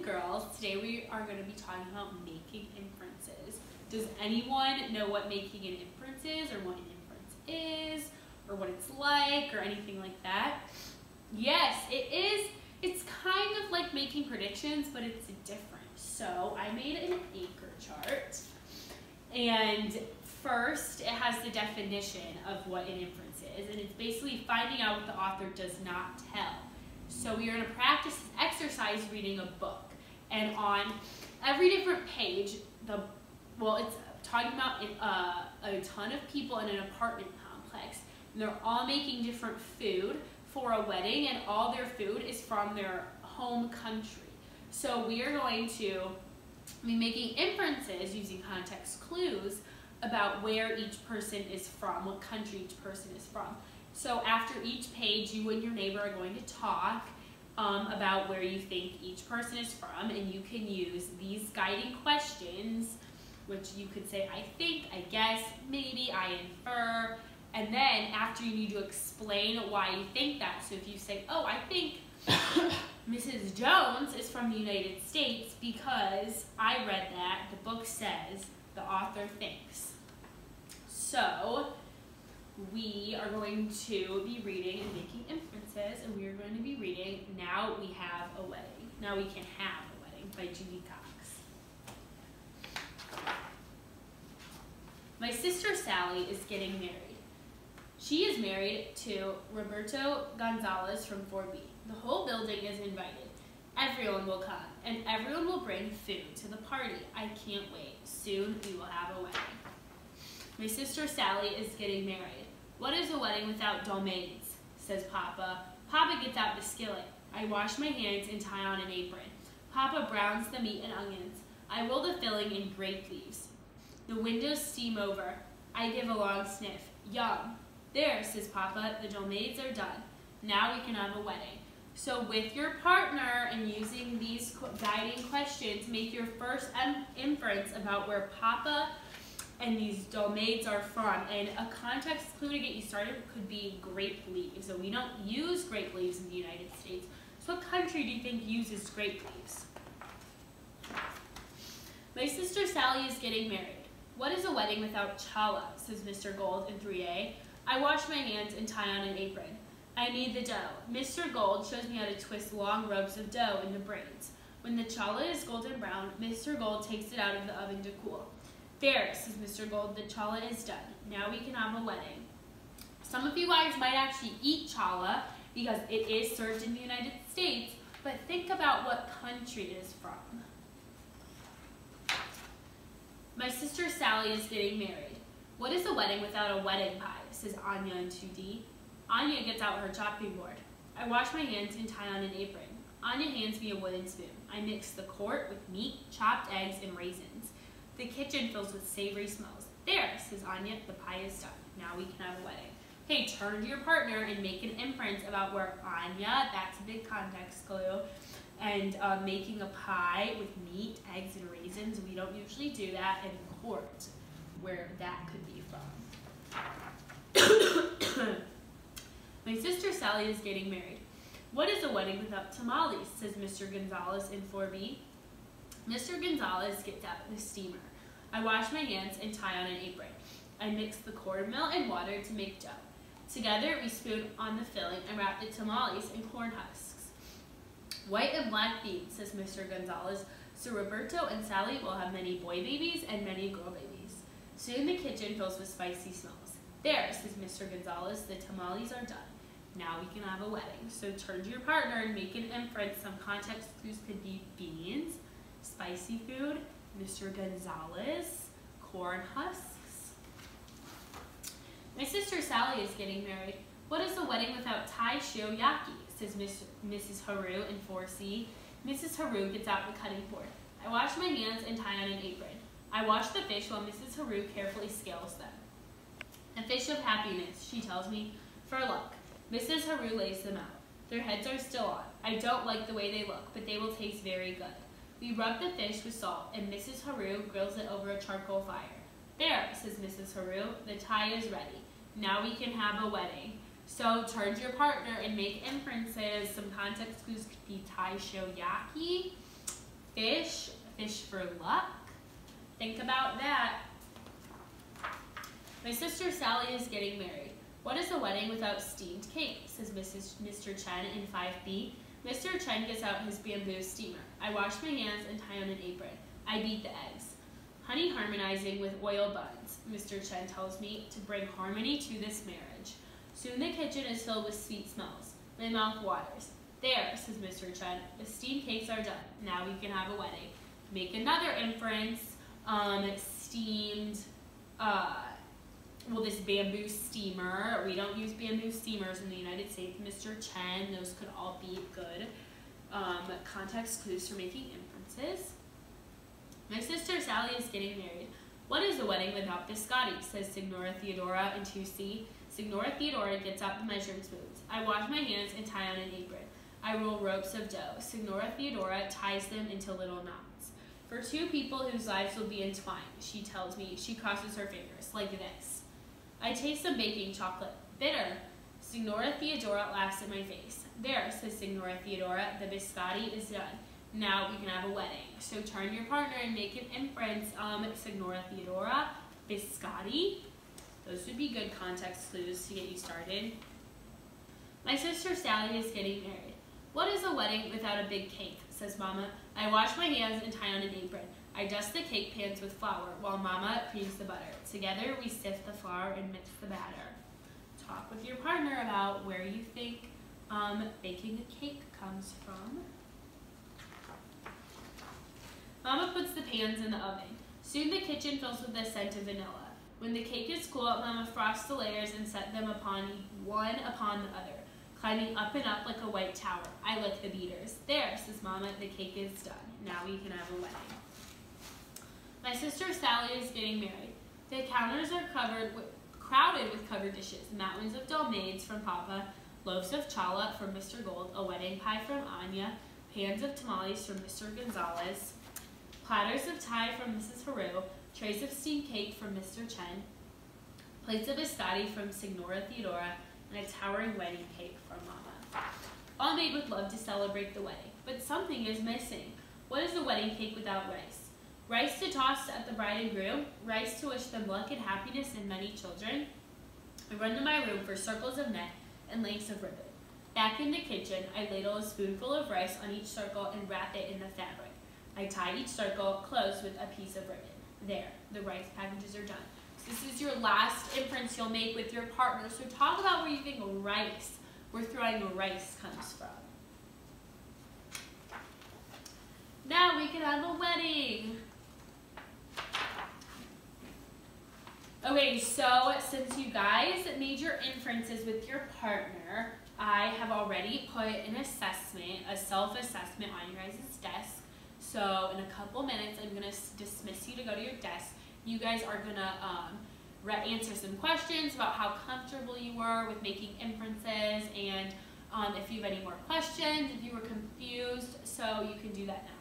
girls. Today we are going to be talking about making inferences. Does anyone know what making an inference is, or what an inference is, or what it's like, or anything like that? Yes, it is. It's kind of like making predictions, but it's different. So I made an anchor chart, and first it has the definition of what an inference is, and it's basically finding out what the author does not tell. So we are going to practice this exercise reading a book, and on every different page, it's talking about a ton of people in an apartment complex, and they're all making different food for a wedding, and all their food is from their home country. So we are going to be making inferences using context clues about where each person is from, what country each person is from. So after each page, you and your neighbor are going to talk about where you think each person is from, and you can use these guiding questions, which you could say, I think, I guess, maybe, I infer, and then after you need to explain why you think that. So if you say, oh, I think Mrs. Jones is from the United States because I read that, the book says, the author thinks. So we are going to be reading and making inferences, and we are going to be reading Now We Have a Wedding. Now We Can Have a Wedding by Judy Cox. My sister Sally is getting married. She is married to Roberto Gonzalez from 4B. The whole building is invited. Everyone will come, and everyone will bring food to the party. I can't wait. Soon we will have a wedding. My sister Sally is getting married. What is a wedding without dolmades? Says Papa. Papa gets out the skillet. I wash my hands and tie on an apron. Papa browns the meat and onions. I roll the filling in grape leaves. The windows steam over. I give a long sniff. Yum. There, says Papa, the dolmades are done. Now we can have a wedding. So with your partner and using these guiding questions, make your first inference about where Papa and these dolmades are from. And a context clue to get you started could be grape leaves. So we don't use grape leaves in the United States. So what country do you think uses grape leaves? My sister Sally is getting married. What is a wedding without challah? Says Mr. Gold in 3A. I wash my hands and tie on an apron. I knead the dough. Mr. Gold shows me how to twist long ropes of dough into braids. When the challah is golden brown, Mr. Gold takes it out of the oven to cool. There, says Mr. Gold, the challah is done. Now we can have a wedding. Some of you guys might actually eat challah because it is served in the United States, but think about what country it is from. My sister Sally is getting married. What is a wedding without a wedding pie? Says Anya in 2D. Anya gets out her chopping board. I wash my hands and tie on an apron. Anya hands me a wooden spoon. I mix the quart with meat, chopped eggs, and raisins. The kitchen fills with savory smells. There, says Anya, the pie is done. Now we can have a wedding. Okay, turn to your partner and make an inference about where Anya, that's a big context clue, and making a pie with meat, eggs, and raisins. We don't usually do that, and quart, where that could be from. My sister Sally is getting married. What is a wedding without tamales? Says Mr. Gonzalez in 4B. Mr. Gonzalez gets out the steamer. I wash my hands and tie on an apron. I mix the cornmeal and water to make dough. Together we spoon on the filling and wrap the tamales in corn husks. White and black beans, says Mr. Gonzalez, so Roberto and Sally will have many boy babies and many girl babies. Soon the kitchen fills with spicy smells. There, says Mr. Gonzalez, the tamales are done. Now we can have a wedding. So turn to your partner and make an inference. Some context clues could be beans, spicy food, Mr. Gonzalez, corn husks. My sister Sally is getting married. What is a wedding without taishoyaki? Says Mrs. Haru in 4C. Mrs. Haru gets out the cutting board. I wash my hands and tie on an apron. I wash the fish while Mrs. Haru carefully scales them. A fish of happiness, she tells me, for luck. Mrs. Haru lays them out. Their heads are still on. I don't like the way they look, but they will taste very good. We rub the fish with salt, and Mrs. Haru grills it over a charcoal fire. There, says Mrs. Haru, the tie is ready. Now we can have a wedding. So turn to your partner and make inferences. Some context clues could be taishoyaki, fish, fish for luck. Think about that. My sister Sally is getting married. What is a wedding without steamed cake, says Mr. Chen in 5B. Mr. Chen gets out his bamboo steamer. I wash my hands and tie on an apron. I beat the eggs. Honey harmonizing with oil buns, Mr. Chen tells me, to bring harmony to this marriage. Soon the kitchen is filled with sweet smells. My mouth waters. There, says Mr. Chen, the steamed cakes are done. Now we can have a wedding. Make another inference. Steamed, this bamboo steamer. We don't use bamboo steamers in the United States. Mr. Chen, those could all be good context clues for making inferences. My sister Sally is getting married. What is a wedding without biscotti, says Signora Theodora in 2C. Signora Theodora gets out the measuring spoons. I wash my hands and tie on an apron. I roll ropes of dough. Signora Theodora ties them into little knots. For two people whose lives will be entwined, she tells me. She crosses her fingers, like this. I taste some baking chocolate. Bitter. Signora Theodora laughs at my face. There, says Signora Theodora, the biscotti is done. Now we can have a wedding. So turn your partner and make an inference. Signora Theodora, biscotti. Those would be good context clues to get you started. My sister Sally is getting married. What is a wedding without a big cake, says Mama. I wash my hands and tie on an apron. I dust the cake pans with flour while Mama creams the butter. Together we sift the flour and mix the batter. Talk with your partner about where you think baking a cake comes from. Mama puts the pans in the oven. Soon the kitchen fills with the scent of vanilla. When the cake is cool, Mama frosts the layers and set them one upon the other, climbing up and up like a white tower. I lick the beaters. There, says Mama, the cake is done. Now we can have a wedding. My sister Sally is getting married. The counters are crowded with covered dishes, mountains of dolmades from Papa, loaves of challah from Mr. Gold, a wedding pie from Anya, pans of tamales from Mr. Gonzalez, platters of Thai from Mrs. Haru, trays of steamed cake from Mr. Chen, plates of biscotti from Signora Theodora, and a towering wedding cake from Mama. All made with love to celebrate the wedding. But something is missing. What is a wedding cake without rice? Rice to toss at the bride and groom, rice to wish them luck and happiness and many children. I run to my room for circles of net and lengths of ribbon. Back in the kitchen, I ladle a spoonful of rice on each circle and wrap it in the fabric. I tie each circle close with a piece of ribbon. There, the rice packages are done. So this is your last inference you'll make with your partner. So talk about where you think where throwing rice comes from. Now we can have a wedding. Okay, so since you guys made your inferences with your partner, I have already put an assessment, a self-assessment on your guys' desk. So in a couple minutes, I'm gonna dismiss you to go to your desk. You guys are gonna answer some questions about how comfortable you were with making inferences and if you have any more questions, if you were confused, so you can do that now.